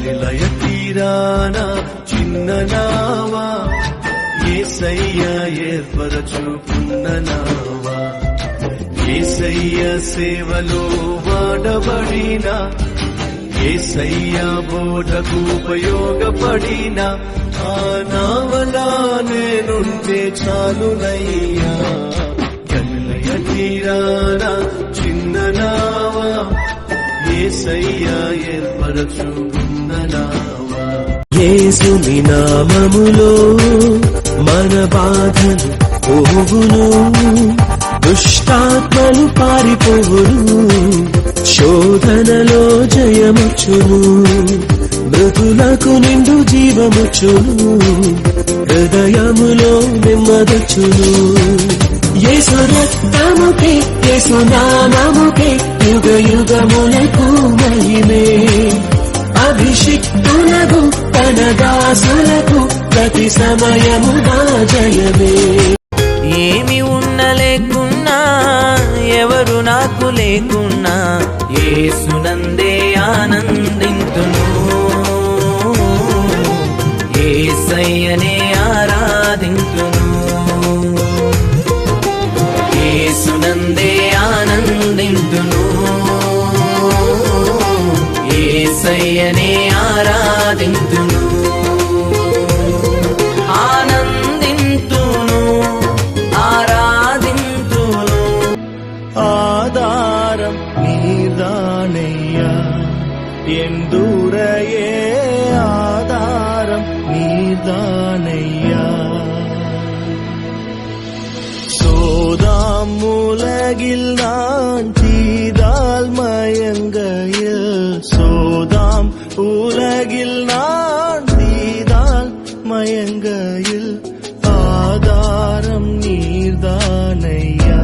గలిలయ తీరాన చిన్న నావా యేసయ్య ఏర్పరచుకున్న నావా యేసయ్య సేవలో వాడబడిన యేసయ్య బోధకు ఉపయోగపడిన ఆ నావలా నేనుంటే చాలునయ్యా గలిలయ తీరాన చిన్న నావా యేసయ్య ఏర్పరచుకున్న నావా యేసుని నామములో మన బాధలు పోవును దుష్టాత్మలు పారిపోవును శోధనలో జయముచ్చును మృతులకు నిండు జీవముచ్చును హృదయములో నెమ్మదొచ్చును యేసు రక్తముకే యేసు నామముకే యుగ యుగములకు మహిమే అభిషిక్తులకు తన దాసులకు ప్రతి సమయము నా జయమే ఏమి ఉండలేకున్నా ఎవరు నాకు లేకున్నా యేసునందే ఆనందింతును యేసయ్యనే ఆరాధింతును యేసునందే ఆనందింతును యేసయ్యనే ఆరాధింతును ఆధారం నీదానయ్యా ఎందూరయే ఆధారం నీదానయ్యా சோதாமுலகில் நான் தீதால் மயங்கையில் சோதாம் உலகில் நான் தீதால் மயங்கையில் ஆதாரம் நீர்தானையா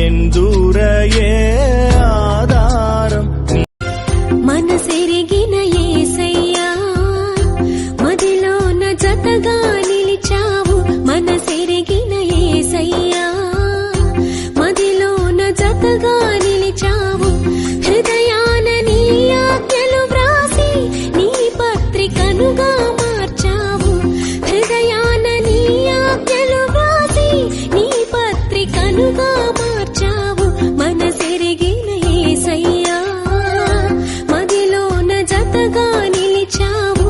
ఎందూరయే ఆధారం మనసెరిగిన యేసయ్యా మదిలోన జతగా నిలిచావు మనసెరిగిన యేసయ్యా మదిలోన జతగా నిలిచావు హృదయాన నీ ఆజ్ఞలు వ్రాసి నీ పత్రికనుగా మార్చావు హృదయాన నీ ఆజ్ఞలు వ్రాసి నీ పత్రికనుగా మార్చావు మనసెరిగిన యేసయ్యా మదిలోన జతగా నిలిచావు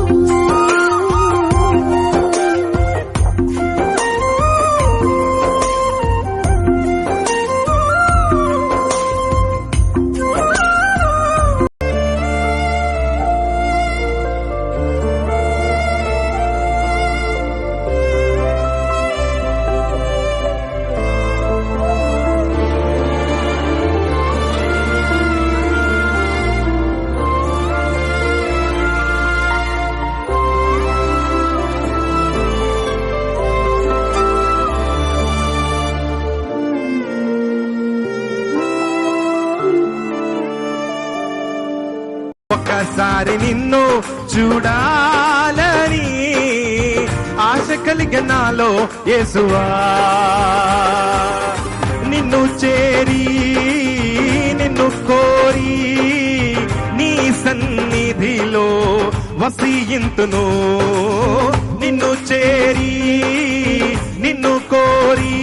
ఒక్కసారి నిన్ను చూడాలని ఆశ కలిగ నాలో యేసువా నిన్ను చేరి నిన్ను కోరి నీ సన్నిధిలో వసింతును నిన్ను చేరి నిన్ను కోరి